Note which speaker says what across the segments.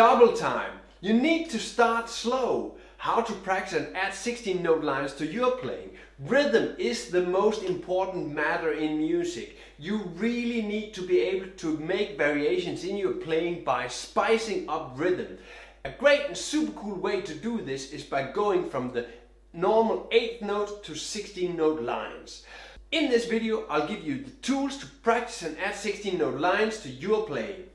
Speaker 1: Double time. You need to start slow. How to practice and add 16 note lines to your playing. Rhythm is the most important matter in music. You really need to be able to make variations in your playing by spicing up rhythm. A great and super cool way to do this is by going from the normal 8th note to 16 note lines. In this video I'll give you the tools to practice and add 16 note lines to your playing.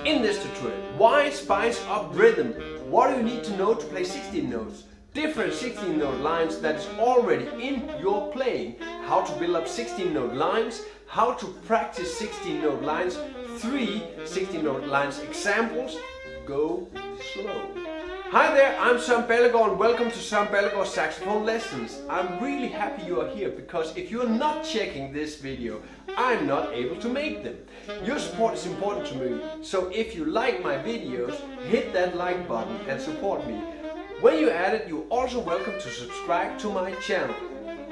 Speaker 1: In this tutorial, why spice up rhythm? What do you need to know to play 16 notes? Different 16 note lines that is already in your playing. How to build up 16 note lines. How to practice 16 note lines. 3 16 note lines examples. Go slow. Hi there, I'm Søren and welcome to Søren Saxophone Lessons. I'm really happy you are here because if you're not checking this video, I'm not able to make them. Your support is important to me, so if you like my videos, hit that like button and support me. When you add it, you're also welcome to subscribe to my channel.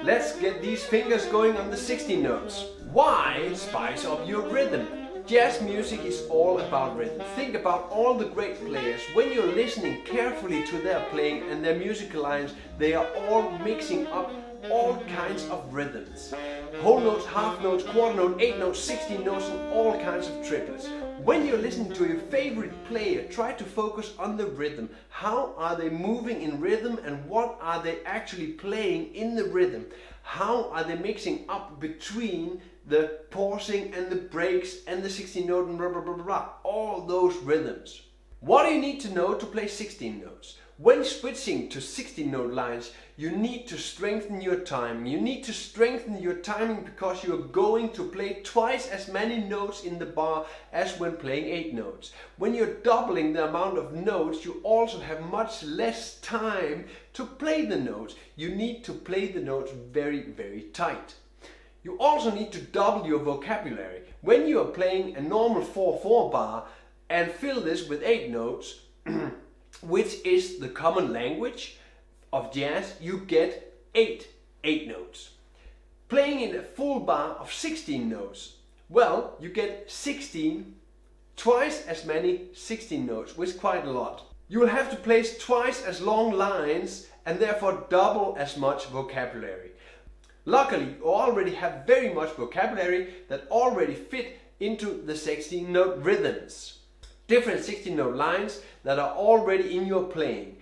Speaker 1: Let's get these fingers going on the 16 notes. Why spice up your rhythm? Jazz music is all about rhythm. Think about all the great players. When you're listening carefully to their playing and their musical lines, they are all mixing up all kinds of rhythms. Whole notes, half notes, quarter note, 8 notes, 16 notes and all kinds of triplets. When you're listening to your favorite player, try to focus on the rhythm. How are they moving in rhythm and what are they actually playing in the rhythm? How are they mixing up between the pausing and the breaks and the 16 note and blah blah blah blah, all those rhythms. What do you need to know to play 16 notes? When switching to 16 note lines, you need to strengthen your timing. You need to strengthen your timing because you're going to play twice as many notes in the bar as when playing 8 notes. When you're doubling the amount of notes, you also have much less time to play the notes. You need to play the notes very, very tight. You also need to double your vocabulary. When you are playing a normal 4/4 bar and fill this with 8 notes, which is the common language of jazz, you get 8 notes. Playing in a full bar of 16 notes, well, you get 16, twice as many 16 notes, which is quite a lot. You will have to place twice as long lines and therefore double as much vocabulary. Luckily, you already have very much vocabulary that already fit into the 16 note rhythms. Different 16 note lines that are already in your playing.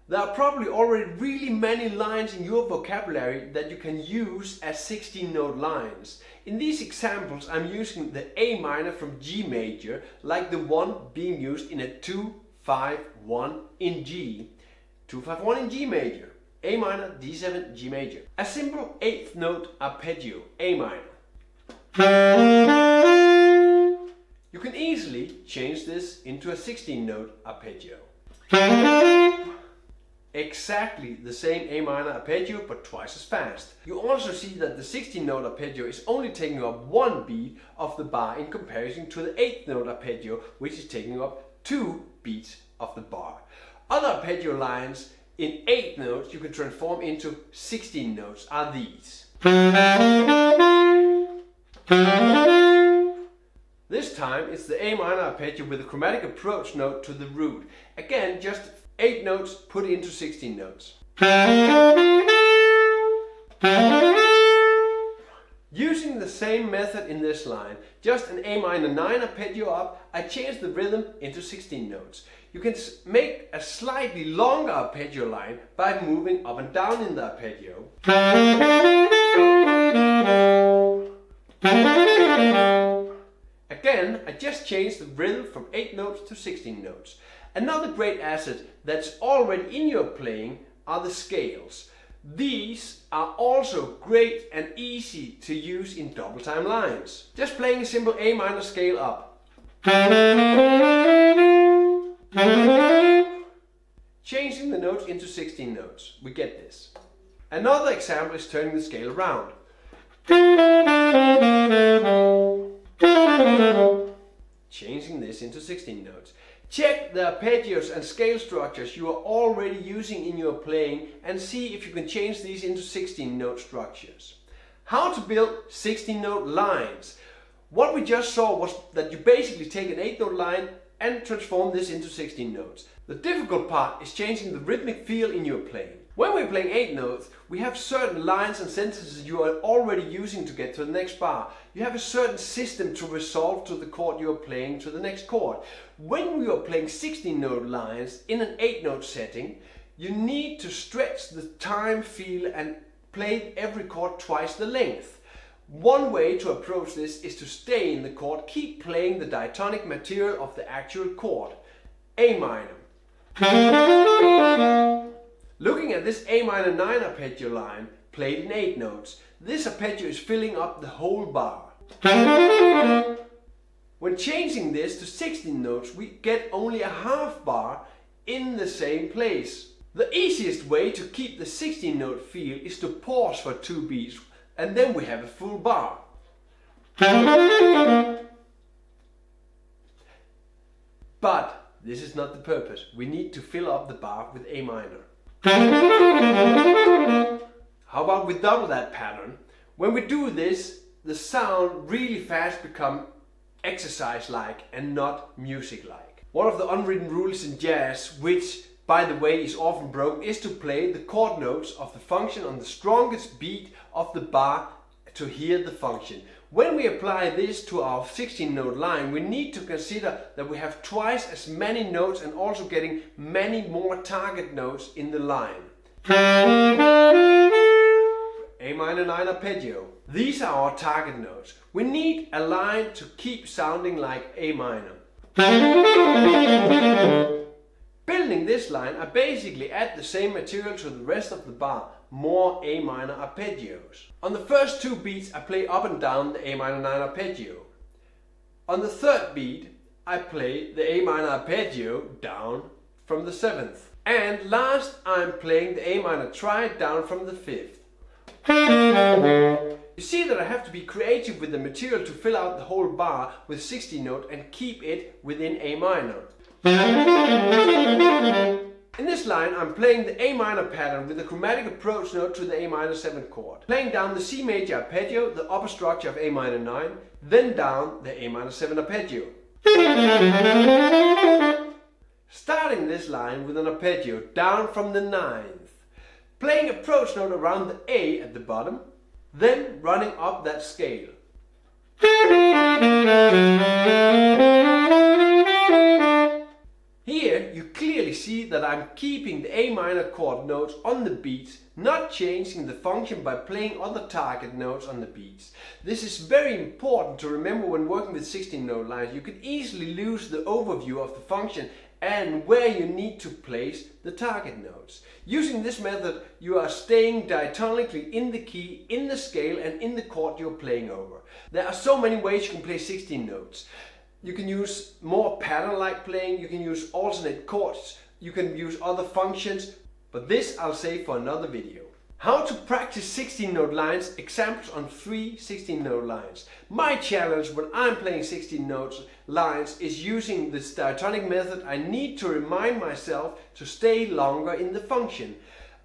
Speaker 1: There are probably already really many lines in your vocabulary that you can use as 16 note lines. In these examples, I'm using the A minor from G major, like the one being used in a 2-5-1 in G. 2-5-1 in G major. A minor, D7, G major. A simple 8th note arpeggio, A minor. You can easily change this into a 16 note arpeggio. Exactly the same A minor arpeggio, but twice as fast. You also see that the 16 note arpeggio is only taking up 1 beat of the bar in comparison to the 8th note arpeggio, which is taking up 2 beats of the bar. Other arpeggio lines in 8 notes you can transform into 16 notes are these. This time it's the A minor arpeggio with a chromatic approach note to the root. Again, just 8 notes put into 16 notes. Using the same method in this line, just an A minor 9 arpeggio up, I change the rhythm into 16 notes. You can make a slightly longer arpeggio line by moving up and down in the arpeggio. Again, I just changed the rhythm from 8 notes to 16 notes. Another great asset that's already in your playing are the scales. These are also great and easy to use in double time lines. Just playing a simple A minor scale up. Changing the notes into 16 notes. We get this. Another example is turning the scale around. this into 16 notes. Check the arpeggios and scale structures you are already using in your playing and see if you can change these into 16 note structures. How to build 16 note lines. What we just saw was that you basically take an 8 note line and transform this into 16 notes. The difficult part is changing the rhythmic feel in your playing. When we're playing 8 notes, we have certain lines and sentences you are already using to get to the next bar. You have a certain system to resolve to the chord you are playing to the next chord. When we are playing 16 note lines in an 8 note setting, you need to stretch the time feel and play every chord twice the length. One way to approach this is to stay in the chord, keep playing the diatonic material of the actual chord, A minor. Looking at this A minor 9 arpeggio line, played in 8 notes, this arpeggio is filling up the whole bar. When changing this to 16 notes, we get only a half bar in the same place. The easiest way to keep the 16 note feel is to pause for 2 beats, and then we have a full bar. But this is not the purpose. We need to fill up the bar with A minor. How about we double that pattern? When we do this, the sound really fast becomes exercise-like and not music-like. One of the unwritten rules in jazz, which by the way is often broken, is to play the chord notes of the function on the strongest beat of the bar to hear the function. When we apply this to our 16 note line, we need to consider that we have twice as many notes and also getting many more target notes in the line. A minor 9 arpeggio. These are our target notes. We need a line to keep sounding like A minor. Building this line, I basically add the same material to the rest of the bar, more A minor arpeggios. On the first 2 beats I play up and down the A minor 9 arpeggio. On the 3rd beat I play the A minor arpeggio down from the 7th. And last I'm playing the A minor triad down from the 5th. You see that I have to be creative with the material to fill out the whole bar with 16 note and keep it within A minor. In this line I'm playing the A minor pattern with a chromatic approach note to the A minor 7 chord. Playing down the C major arpeggio, the upper structure of A minor 9, then down the A minor 7 arpeggio. Starting this line with an arpeggio down from the 9th. Playing approach note around the A at the bottom, then running up that scale. Here you clearly see that I'm keeping the A minor chord notes on the beats, not changing the function by playing other target notes on the beats. This is very important to remember when working with 16 note lines. You can easily lose the overview of the function and where you need to place the target notes. Using this method you are staying diatonically in the key, in the scale and in the chord you're playing over. There are so many ways you can play 16 notes. You can use more pattern-like playing, you can use alternate chords, you can use other functions, but this I'll save for another video. How to practice 16 note lines, examples on 3 16 note lines. My challenge when I'm playing 16 note lines is using this diatonic method. I need to remind myself to stay longer in the function.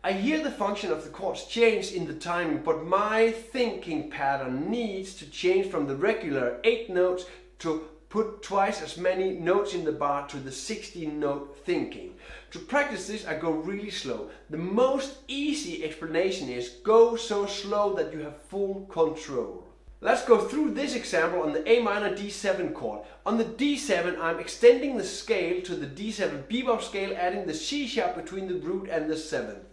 Speaker 1: I hear the function of the chords change in the timing, but my thinking pattern needs to change from the regular 8 notes to put twice as many notes in the bar to the 16 note thinking. To practice this I go really slow. The most easy explanation is go so slow that you have full control. Let's go through this example on the A minor D7 chord. On the D7 I'm extending the scale to the D7 bebop scale, adding the C sharp between the root and the 7th.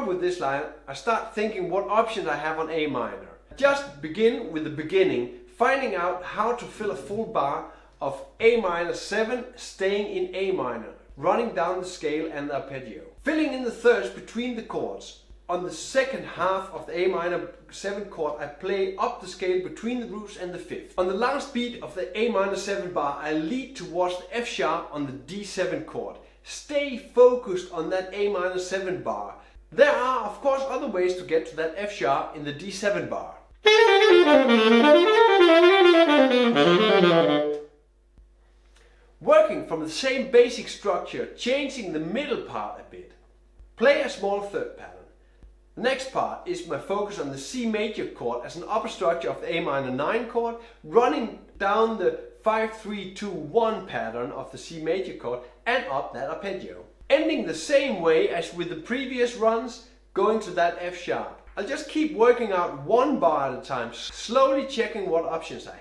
Speaker 1: With this line, I start thinking what options I have on A minor. Just begin with the beginning, finding out how to fill a full bar of A minor 7, staying in A minor, running down the scale and the arpeggio. Filling in the thirds between the chords. on the second half of the A minor 7 chord, I play up the scale between the roots and the fifth. On the last beat of the A minor 7 bar, I lead towards the F sharp on the D7 chord. Stay focused on that A minor 7 bar. There are of course other ways to get to that F sharp in the D7 bar. Working from the same basic structure, changing the middle part a bit. Play a small third pattern. The next part is my focus on the C major chord as an upper structure of the A minor 9 chord, running down the 5-3-2-1 pattern of the C major chord and up that arpeggio. Ending the same way as with the previous runs, going to that F sharp. I'll just keep working out one bar at a time, slowly checking what options I have.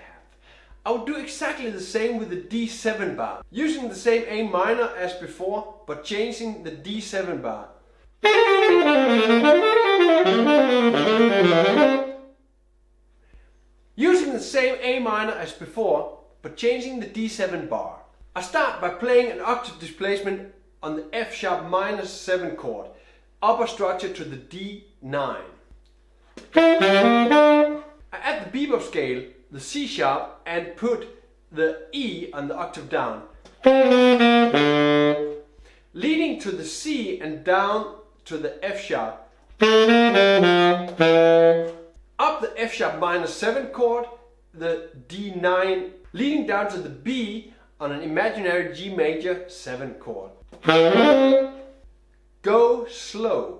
Speaker 1: I will do exactly the same with the D7 bar, using the same A minor as before, but changing the D7 bar. Using the same A minor as before, but changing the D7 bar. I start by playing an octave displacement on the F sharp minor 7 chord, upper structure to the D9. I add the bebop scale, the C sharp, and put the E on the octave down, leading to the C and down to the F sharp. Up the F sharp minor 7 chord, the D9, leading down to the B on an imaginary G major 7 chord. Go slow.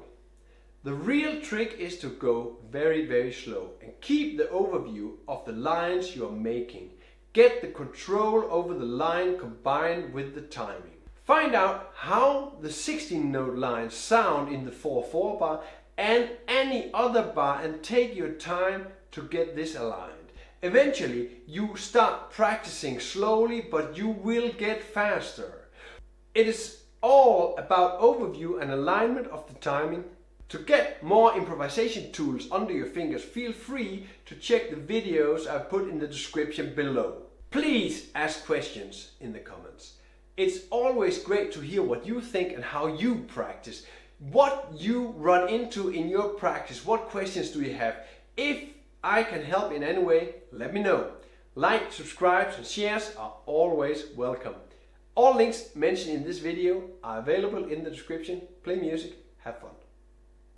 Speaker 1: The real trick is to go very slow and keep the overview of the lines you are making. Get the control over the line combined with the timing. Find out how the 16-note lines sound in the 4/4 bar and any other bar and take your time to get this aligned. Eventually you start practicing slowly, but you will get faster. It is all about overview and alignment of the timing. To get more improvisation tools under your fingers, feel free to check the videos I've put in the description below. Please ask questions in the comments. It's always great to hear what you think and how you practice. What you run into in your practice, what questions do you have? If I can help in any way, let me know. Like, subscribes and shares are always welcome. All links mentioned in this video are available in the description. Play music, have fun.